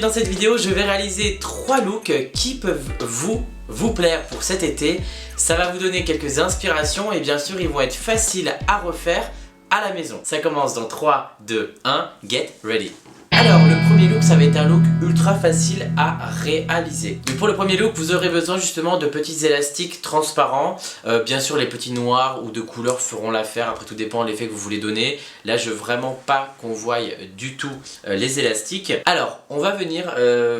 Aujourd'hui dans cette vidéo, je vais réaliser 3 looks qui peuvent vous plaire pour cet été. Ça va vous donner quelques inspirations et bien sûr ils vont être faciles à refaire à la maison. Ça commence dans 3, 2, 1, get ready. Alors le premier look, ça va être un look ultra facile à réaliser. Donc pour le premier look, vous aurez besoin justement de petits élastiques transparents. Bien sûr les petits noirs ou de couleur feront l'affaire, après tout dépend de l'effet que vous voulez donner. Là je veux vraiment pas qu'on voie du tout les élastiques. Alors on va venir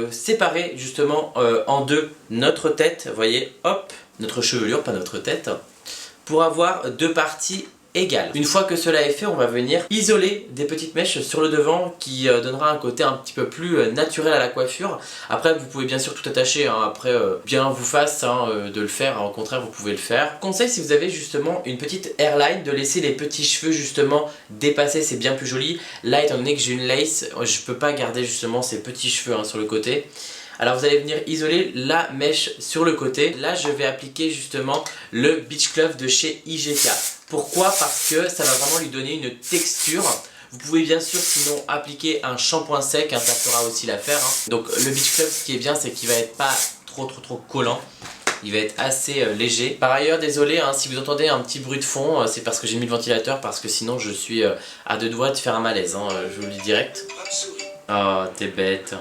séparer justement en deux notre tête, vous voyez, hop, notre chevelure, pas notre tête, pour avoir deux parties égale. Une fois que cela est fait, on va venir isoler des petites mèches sur le devant qui donnera un côté un petit peu plus naturel à la coiffure. Après vous pouvez bien sûr tout attacher, hein. Après bien vous fasse de le faire, hein. Au contraire vous pouvez le faire. Conseil, si vous avez justement une petite hairline, de laisser les petits cheveux justement dépasser, c'est bien plus joli. Là étant donné que j'ai une lace, je peux pas garder justement ces petits cheveux, hein, sur le côté. Alors vous allez venir isoler la mèche sur le côté. Là je vais appliquer justement le Beach Club de chez IGK. Pourquoi? Parce que ça va vraiment lui donner une texture. Vous pouvez bien sûr sinon appliquer un shampoing sec, hein, ça fera aussi l'affaire, hein. Donc le Beach Club, ce qui est bien, c'est qu'il va être pas trop collant. Il va être assez léger. Par ailleurs, désolé, hein, si vous entendez un petit bruit de fond, c'est parce que j'ai mis le ventilateur, parce que sinon je suis à deux doigts de faire un malaise, hein, je vous le dis direct. Oh, t'es bête.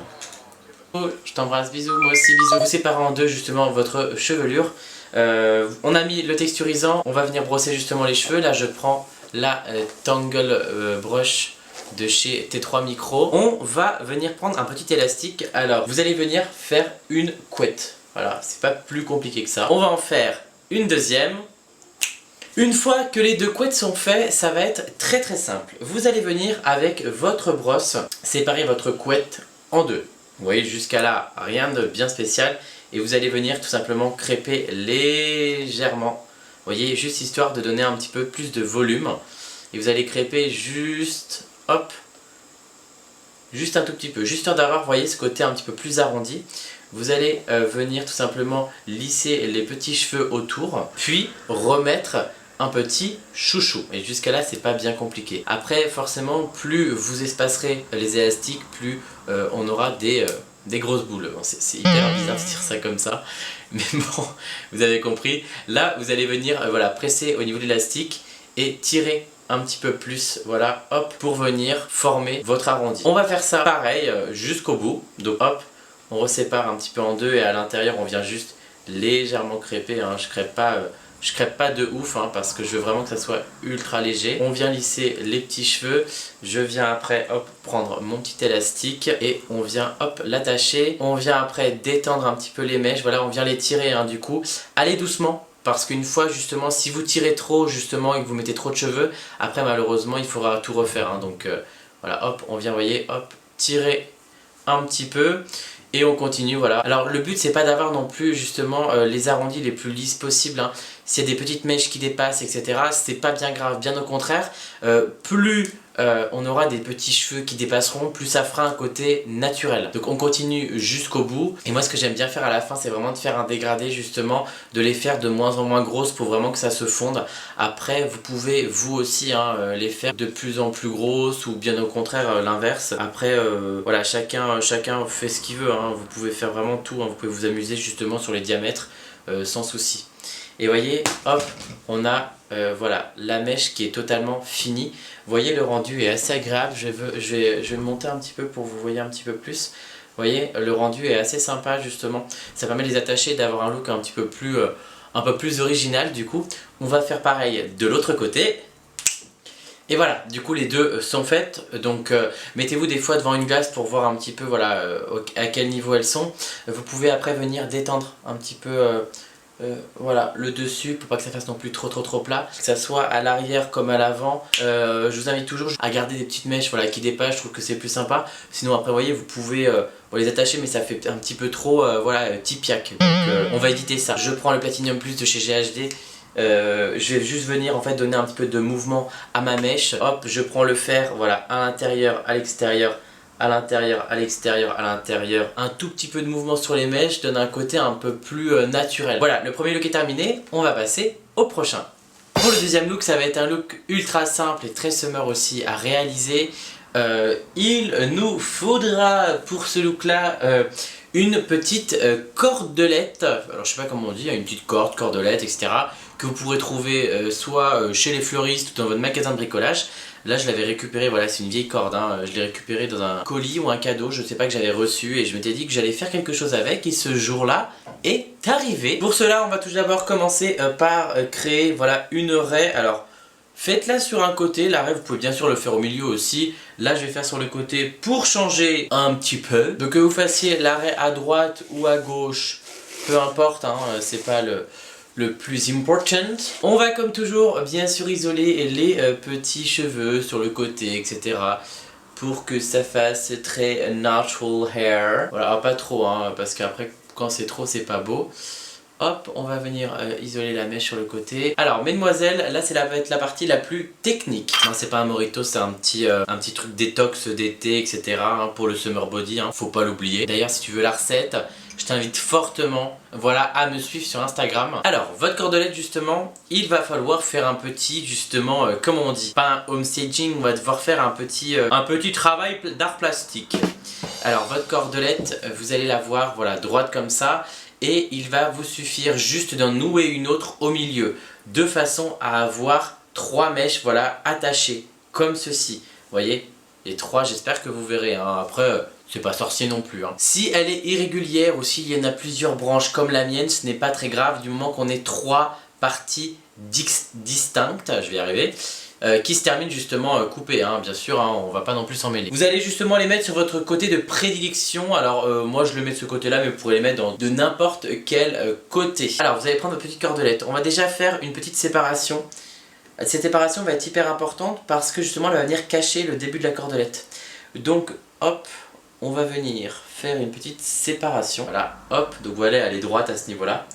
Oh, je t'embrasse, bisous, moi aussi bisous. Vous séparez en deux justement votre chevelure. On a mis le texturisant, on va venir brosser justement les cheveux. Là je prends la Tangle Brush de chez T3 Micro. On va venir prendre un petit élastique. Alors vous allez venir faire une couette. Voilà, c'est pas plus compliqué que ça. On va en faire une deuxième. Une fois que les deux couettes sont faites, ça va être très simple. Vous allez venir avec votre brosse séparer votre couette en deux. Vous voyez, jusqu'à là, rien de bien spécial. Et vous allez venir tout simplement crêper légèrement. Vous voyez, juste histoire de donner un petit peu plus de volume. Et vous allez crêper juste, hop, juste un tout petit peu. Juste d'avoir, vous voyez, ce côté un petit peu plus arrondi. Vous allez venir tout simplement lisser les petits cheveux autour. Puis remettre un petit chouchou. Et jusqu'à là, c'est pas bien compliqué. Après, forcément, plus vous espacerez les élastiques, plus on aura des grosses boules. Bon, c'est hyper bizarre de dire ça comme ça, mais bon, vous avez compris. Là, vous allez venir voilà, presser au niveau de l'élastique et tirer un petit peu plus, voilà, hop, pour venir former votre arrondi. On va faire ça pareil jusqu'au bout. Donc hop, on resépare un petit peu en deux et à l'intérieur, on vient juste légèrement crêper, hein. Je crêpe pas de ouf, hein, parce que je veux vraiment que ça soit ultra léger. On vient lisser les petits cheveux. Je viens après hop prendre mon petit élastique et on vient hop l'attacher. On vient après détendre un petit peu les mèches. Voilà, on vient les tirer, hein, du coup. Allez doucement, parce qu'une fois justement, si vous tirez trop justement et que vous mettez trop de cheveux, après malheureusement il faudra tout refaire, hein. Donc voilà, hop, on vient, voyez, hop, tirer un petit peu. Et on continue, voilà. Alors le but c'est pas d'avoir non plus justement les arrondis les plus lisses possibles, hein. S'il y a des petites mèches qui dépassent, etc., c'est pas bien grave, bien au contraire. Plus on aura des petits cheveux qui dépasseront, plus ça fera un côté naturel. Donc on continue jusqu'au bout. Et moi ce que j'aime bien faire à la fin, c'est vraiment de faire un dégradé justement, de les faire de moins en moins grosses pour vraiment que ça se fonde. Après vous pouvez vous aussi, hein, les faire de plus en plus grosses ou bien au contraire l'inverse. Après voilà, chacun fait ce qu'il veut, hein. Vous pouvez faire vraiment tout, hein. Vous pouvez vous amuser justement sur les diamètres sans souci. Et voyez, hop, on a voilà, la mèche qui est totalement finie. Vous voyez, le rendu est assez agréable. Je vais le monter un petit peu pour que vous voyez un petit peu plus. Vous voyez, le rendu est assez sympa justement. Ça permet de les attacher, d'avoir un look un petit peu plus, un peu plus original du coup. On va faire pareil de l'autre côté. Et voilà, du coup les deux sont faites, donc mettez-vous des fois devant une glace pour voir un petit peu, voilà, à quel niveau elles sont. Vous pouvez après venir détendre un petit peu voilà, le dessus pour pas que ça fasse non plus trop plat, que ça soit à l'arrière comme à l'avant. Je vous invite toujours à garder des petites mèches, voilà, qui dépassent, je trouve que c'est plus sympa. Sinon après vous voyez, vous pouvez les attacher, mais ça fait un petit peu trop voilà, tipiaque. Donc on va éviter ça. Je prends le Platinum Plus de chez GHD. Je vais juste venir en fait donner un petit peu de mouvement à ma mèche. Hop, je prends le fer, voilà, à l'intérieur, à l'extérieur, à l'intérieur, à l'extérieur, à l'intérieur. Un tout petit peu de mouvement sur les mèches donne un côté un peu plus naturel. Voilà, le premier look est terminé, on va passer au prochain. Pour le deuxième look, ça va être un look ultra simple et très summer aussi à réaliser. il nous faudra pour ce look là une petite cordelette, alors je sais pas comment on dit, une petite corde, cordelette, etc. que vous pourrez trouver soit chez les fleuristes ou dans votre magasin de bricolage. Là je l'avais récupéré, voilà, c'est une vieille corde, hein. Je l'ai récupéré dans un colis ou un cadeau, je sais pas, que j'avais reçu, et je m'étais dit que j'allais faire quelque chose avec, et ce jour-là est arrivé. Pour cela on va tout d'abord commencer par créer, voilà, une raie. Alors faites-la sur un côté, la raie vous pouvez bien sûr le faire au milieu aussi. Là je vais faire sur le côté pour changer un petit peu. Donc que vous fassiez la raie à droite ou à gauche, peu importe, hein, c'est pas le plus important. On va comme toujours bien sûr isoler les petits cheveux sur le côté, etc. pour que ça fasse très natural hair. Voilà, alors pas trop, hein, parce qu'après quand c'est trop c'est pas beau. Hop, on va venir isoler la mèche sur le côté. Alors mesdemoiselles, là va être la partie la plus technique. Non, c'est pas un mojito, c'est un petit truc détox d'été, etc. hein, pour le summer body, hein, faut pas l'oublier. D'ailleurs si tu veux la recette, je t'invite fortement, voilà, à me suivre sur Instagram. Alors, votre cordelette justement, il va falloir faire un petit, justement, comment on dit, pas un home staging, on va devoir faire un petit travail d'art plastique. Alors, votre cordelette, vous allez la voir, voilà, droite comme ça, et il va vous suffire juste d'en nouer une autre au milieu, de façon à avoir 3 mèches, voilà, attachées, comme ceci. Vous voyez, les 3, j'espère que vous verrez, hein. Après, c'est pas sorcier non plus, hein. Si elle est irrégulière ou s'il y en a plusieurs branches comme la mienne, ce n'est pas très grave du moment qu'on ait 3 parties distinctes, je vais y arriver, qui se terminent justement coupées, hein, bien sûr, hein, on va pas non plus s'en mêler. Vous allez justement les mettre sur votre côté de prédilection. Alors moi je le mets de ce côté là, mais vous pourrez les mettre de n'importe quel côté. Alors vous allez prendre votre petite cordelette, on va déjà faire une petite séparation. Cette séparation va être hyper importante parce que justement elle va venir cacher le début de la cordelette. Donc hop, on va venir faire une petite séparation. Voilà, hop, donc voilà, elle est droite à ce niveau-là.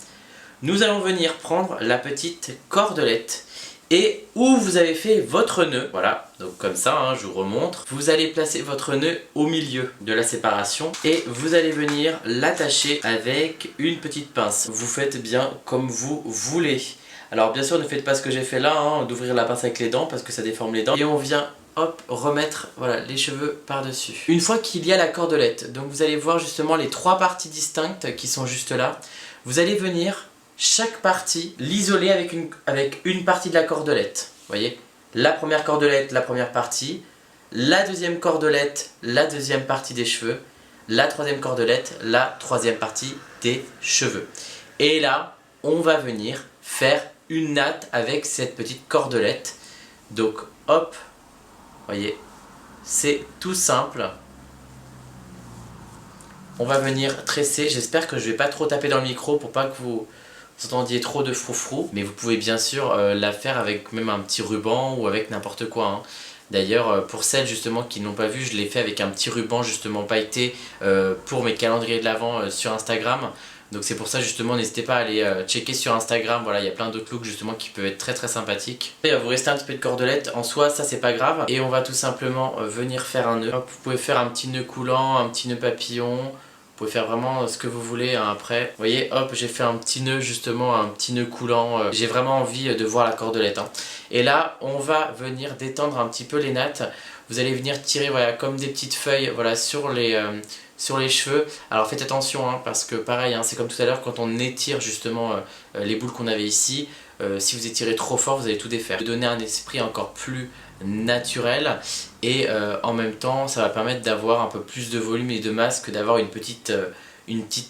Nous allons venir prendre la petite cordelette et où vous avez fait votre nœud, voilà, donc comme ça, hein, je vous remontre. Vous allez placer votre nœud au milieu de la séparation et vous allez venir l'attacher avec une petite pince. Vous faites bien comme vous voulez. Alors bien sûr ne faites pas ce que j'ai fait là, hein, d'ouvrir la pince avec les dents parce que ça déforme les dents. Et on vient, hop, remettre, voilà, les cheveux par-dessus. Une fois qu'il y a la cordelette, donc vous allez voir justement les 3 parties distinctes qui sont juste là. Vous allez venir chaque partie l'isoler avec une partie de la cordelette. Vous voyez, la première cordelette, la première partie, la deuxième cordelette, la deuxième partie des cheveux, la troisième cordelette, la troisième partie des cheveux. Et là, on va venir faire une natte avec cette petite cordelette. Donc hop, voyez, c'est tout simple. On va venir tresser, j'espère que je vais pas trop taper dans le micro pour pas que vous entendiez trop de froufrou. Mais vous pouvez bien sûr la faire avec même un petit ruban ou avec n'importe quoi, hein. D'ailleurs pour celles justement qui n'ont pas vu, je l'ai fait avec un petit ruban justement pailleté pour mes calendriers de l'Avent sur Instagram. Donc c'est pour ça justement, n'hésitez pas à aller checker sur Instagram, voilà, il y a plein d'autres looks justement qui peuvent être très très sympathiques. Et il va vous rester un petit peu de cordelette, en soi ça c'est pas grave. Et on va tout simplement venir faire un nœud. Hop, vous pouvez faire un petit nœud coulant, un petit nœud papillon. Vous pouvez faire vraiment ce que vous voulez, hein, après. Vous voyez, hop, j'ai fait un petit nœud justement, un petit nœud coulant. J'ai vraiment envie de voir la cordelette, hein. Et là, on va venir détendre un petit peu les nattes. Vous allez venir tirer, voilà, comme des petites feuilles, voilà, sur les cheveux. Alors faites attention, hein, parce que pareil, hein, c'est comme tout à l'heure quand on étire justement les boules qu'on avait ici. Si vous étirez trop fort, vous allez tout défaire. Donner un esprit encore plus naturel et en même temps ça va permettre d'avoir un peu plus de volume et de masse que d'avoir une petite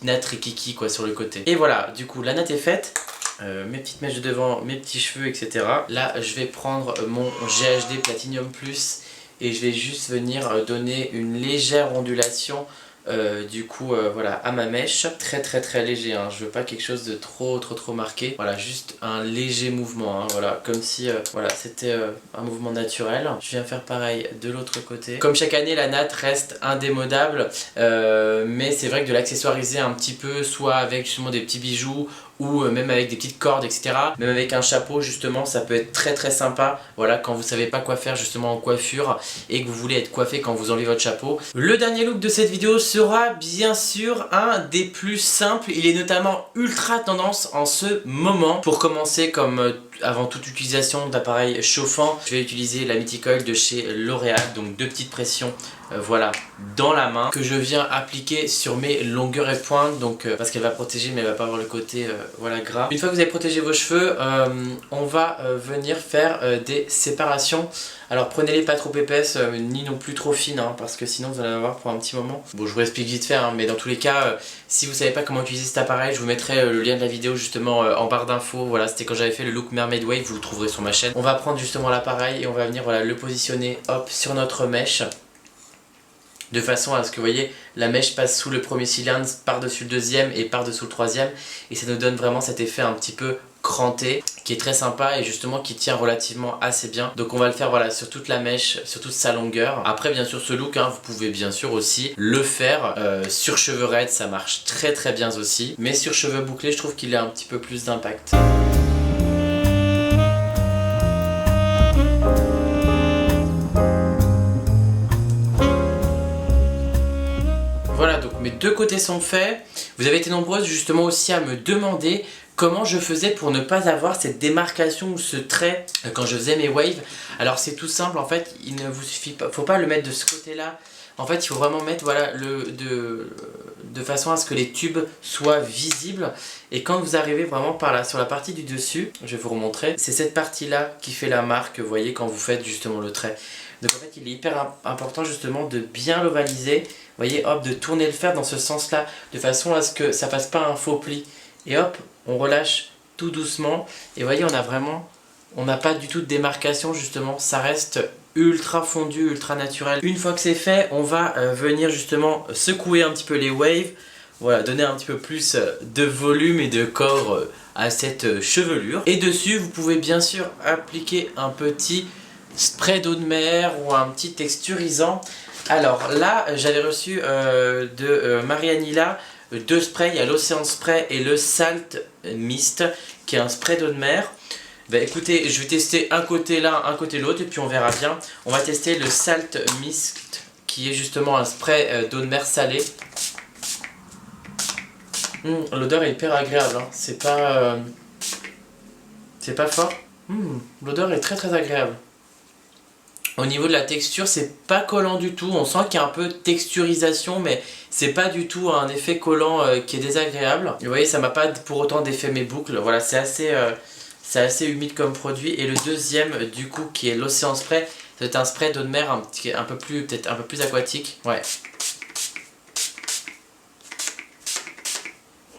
natte rikiki quoi sur le côté. Et voilà, du coup la natte est faite. Mes petites mèches de devant, mes petits cheveux, etc. Là je vais prendre mon GHD Platinum Plus et je vais juste venir donner une légère ondulation du coup voilà, à ma mèche. Très très très léger, hein. Je veux pas quelque chose de trop marqué. Voilà, juste un léger mouvement, hein. Voilà, comme si voilà, c'était un mouvement naturel. Je viens faire pareil de l'autre côté. Comme chaque année la natte reste indémodable, mais c'est vrai que de l'accessoiriser un petit peu, soit avec justement des petits bijoux ou même avec des petites cordes, etc. Même avec un chapeau justement, ça peut être très très sympa. Voilà, quand vous savez pas quoi faire justement en coiffure et que vous voulez être coiffé quand vous enlevez votre chapeau. Le dernier look de cette vidéo sera bien sûr un des plus simples. Il est notamment ultra tendance en ce moment. Pour commencer, comme avant toute utilisation d'appareil chauffant, je vais utiliser la Mythicoil de chez L'Oréal, donc 2 petites pressions voilà, dans la main, que je viens appliquer sur mes longueurs et pointes, donc parce qu'elle va protéger mais elle va pas avoir le côté voilà, gras. Une fois que vous avez protégé vos cheveux, on va venir faire des séparations. Alors prenez-les pas trop épaisses, ni non plus trop fines, hein, parce que sinon vous allez en avoir pour un petit moment. Bon, je vous explique vite fait, hein, mais dans tous les cas, si vous savez pas comment utiliser cet appareil, je vous mettrai le lien de la vidéo justement en barre d'infos. Voilà, c'était quand j'avais fait le look Mermaid Wave, vous le trouverez sur ma chaîne. On va prendre justement l'appareil et on va venir voilà, le positionner hop sur notre mèche. De façon à ce que vous voyez la mèche passe sous le premier cylindre, par-dessus le deuxième et par-dessous le troisième. Et ça nous donne vraiment cet effet un petit peu cranté qui est très sympa et justement qui tient relativement assez bien. Donc on va le faire voilà, sur toute la mèche, sur toute sa longueur. Après bien sûr ce look, hein, vous pouvez bien sûr aussi le faire sur cheveux raides, ça marche très très bien aussi. Mais sur cheveux bouclés je trouve qu'il a un petit peu plus d'impact. Voilà, donc mes 2 côtés sont faits. Vous avez été nombreuses justement aussi à me demander comment je faisais pour ne pas avoir cette démarcation ou ce trait quand je faisais mes waves. Alors c'est tout simple en fait, il ne vous suffit pas, faut pas le mettre de ce côté là. En fait il faut vraiment mettre voilà, de façon à ce que les tubes soient visibles. Et quand vous arrivez vraiment par là, sur la partie du dessus, je vais vous remontrer, c'est cette partie là qui fait la marque, vous voyez, quand vous faites justement le trait. Donc en fait il est hyper important justement de bien l'ovaliser. Vous voyez, hop, de tourner le fer dans ce sens là, de façon à ce que ça fasse pas un faux pli. Et hop, on relâche tout doucement. Et vous voyez, on n'a pas du tout de démarcation justement, ça reste ultra fondu, ultra naturel. Une fois que c'est fait, on va venir justement secouer un petit peu les waves. Voilà, donner un petit peu plus de volume et de corps à cette chevelure. Et dessus, vous pouvez bien sûr appliquer un petit spray d'eau de mer ou un petit texturisant. Alors là, j'avais reçu de Marianilla 2 sprays, il y a l'Océan Spray et le Salt Mist, qui est un spray d'eau de mer. Bah écoutez, je vais tester un côté l'un, un côté l'autre, et puis on verra bien. On va tester le Salt Mist, qui est justement un spray d'eau de mer salée. L'odeur est hyper agréable, hein. C'est pas fort. L'odeur est très très agréable. Au niveau de la texture, c'est pas collant du tout. On sent qu'il y a un peu de texturisation, mais c'est pas du tout un effet collant qui est désagréable. Et vous voyez, ça m'a pas pour autant défait mes boucles. Voilà, c'est assez humide comme produit. Et le deuxième, du coup, qui est l'Océan Spray, c'est un spray d'eau de mer peut-être un peu plus aquatique. Ouais.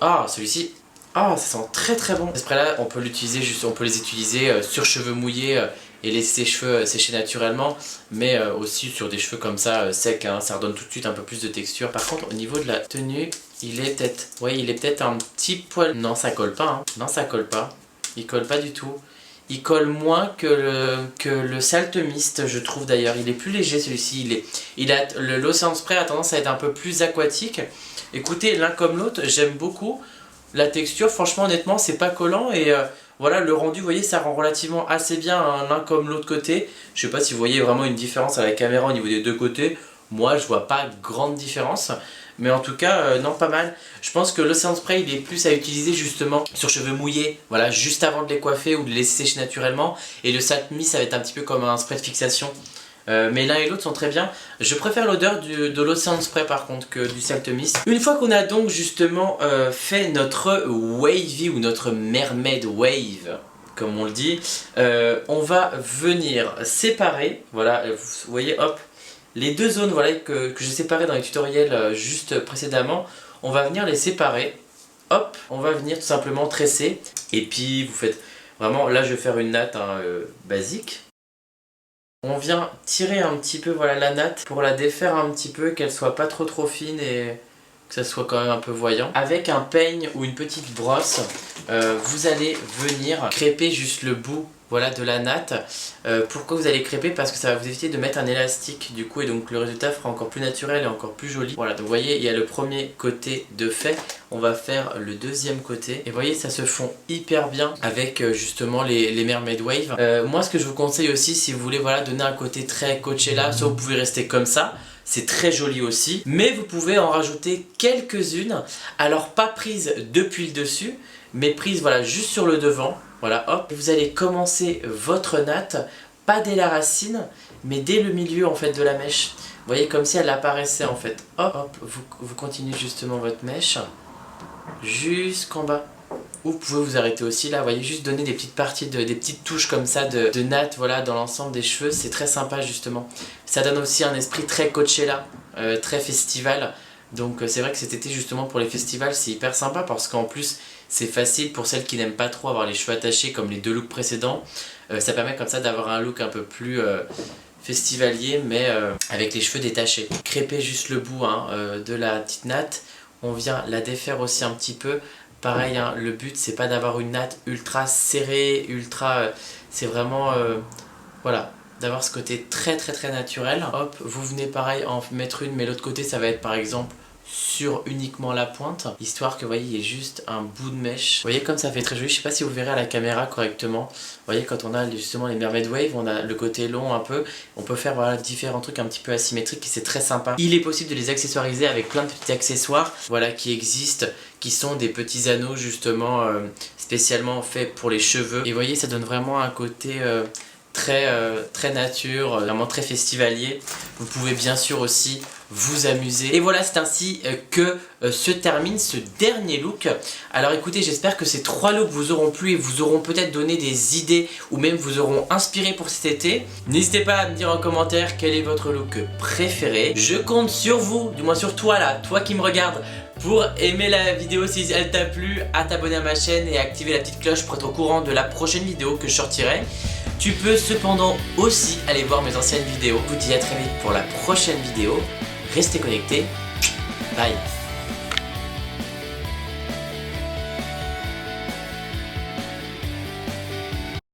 Ah, celui-ci. Ah, ça sent très très bon. Ces sprays-là, on peut les utiliser sur cheveux mouillés. Et laisser ses cheveux sécher naturellement, mais aussi sur des cheveux comme ça secs, hein, ça redonne tout de suite un peu plus de texture. Par contre au niveau de la tenue, il est peut-être un petit poil... Non, ça colle pas, hein. Non, ça colle pas, il colle pas du tout. Il colle moins que le Salt Mist, je trouve d'ailleurs. Il est plus léger celui-ci, l'Océan Spray a tendance à être un peu plus aquatique. Écoutez, l'un comme l'autre, j'aime beaucoup la texture, franchement honnêtement c'est pas collant et... voilà, le rendu, vous voyez, ça rend relativement assez bien l'un comme l'autre côté. Je sais pas si vous voyez vraiment une différence à la caméra au niveau des 2 côtés. Moi, je vois pas grande différence. Mais en tout cas, non, pas mal. Je pense que l'Océan Spray, il est plus à utiliser justement sur cheveux mouillés. Voilà, juste avant de les coiffer ou de les laisser sécher naturellement. Et le Salt Mist, ça va être un petit peu comme un spray de fixation. Mais l'un et l'autre sont très bien. Je préfère l'odeur de l'Océan Spray par contre que du Salt Mist. Une fois qu'on a donc justement fait notre wavy ou notre mermaid wave, comme on le dit, on va venir séparer, voilà, vous voyez, hop, les 2 zones voilà, que j'ai séparées dans les tutoriels juste précédemment, on va venir les séparer, hop, on va venir tout simplement tresser, et puis vous faites vraiment, là je vais faire une natte hein, basique. On vient tirer un petit peu voilà, la natte pour la défaire un petit peu, qu'elle soit pas trop fine et que ça soit quand même un peu voyant. Avec un peigne ou une petite brosse, vous allez venir crêper juste le bout voilà, de la natte. Pourquoi vous allez crêper? Parce que ça va vous éviter de mettre un élastique du coup et donc le résultat fera encore plus naturel et encore plus joli. Voilà, donc vous voyez il y a le premier côté de fait, on va faire le deuxième côté et vous voyez ça se fond hyper bien avec justement les Mermaid Wave. Moi ce que je vous conseille aussi si vous voulez voilà, donner un côté très Coachella, soit vous pouvez rester comme ça. C'est très joli aussi, mais vous pouvez en rajouter quelques-unes, alors pas prises depuis le dessus, mais prises voilà, juste sur le devant. Voilà, hop. Vous allez commencer votre natte, pas dès la racine, mais dès le milieu en fait de la mèche. Vous voyez, comme si elle apparaissait en fait. Hop, hop, vous continuez justement votre mèche jusqu'en bas. Ou vous pouvez vous arrêter aussi là, vous voyez, juste donner des petites parties, des petites touches comme ça de natte, voilà, dans l'ensemble des cheveux, c'est très sympa justement. Ça donne aussi un esprit très Coachella, très festival. Donc c'est vrai que cet été justement pour les festivals c'est hyper sympa parce qu'en plus c'est facile pour celles qui n'aiment pas trop avoir les cheveux attachés comme les 2 looks précédents. Ça permet comme ça d'avoir un look un peu plus festivalier mais avec les cheveux détachés. Crêper juste le bout de la petite natte, on vient la défaire aussi un petit peu. Pareil, hein, le but c'est pas d'avoir une natte ultra serrée, c'est vraiment voilà, d'avoir ce côté très naturel. Hop, vous venez pareil en mettre une, mais l'autre côté ça va être par exemple sur uniquement la pointe, histoire que vous voyez il y ait juste un bout de mèche. Vous voyez comme ça fait très joli, je sais pas si vous verrez à la caméra correctement. Vous voyez quand on a justement les mermaid wave, on a le côté long un peu, on peut faire voilà, différents trucs un petit peu asymétriques et c'est très sympa. Il est possible de les accessoiriser avec plein de petits accessoires voilà, qui existent, qui sont des petits anneaux justement spécialement faits pour les cheveux. Et vous voyez ça donne vraiment un côté très nature, vraiment très festivalier. Vous pouvez bien sûr aussi vous amuser. Et voilà, c'est ainsi que se termine ce dernier look. Alors écoutez, j'espère que ces 3 looks vous auront plu et vous auront peut-être donné des idées ou même vous auront inspiré pour cet été. N'hésitez pas à me dire en commentaire quel est votre look préféré. Je compte sur vous, du moins sur toi là, toi qui me regardes, pour aimer la vidéo si elle t'a plu, à t'abonner à ma chaîne et à activer la petite cloche pour être au courant de la prochaine vidéo que je sortirai. Tu peux cependant aussi aller voir mes anciennes vidéos. Je vous dis à très vite pour la prochaine vidéo. Restez connectés. Bye.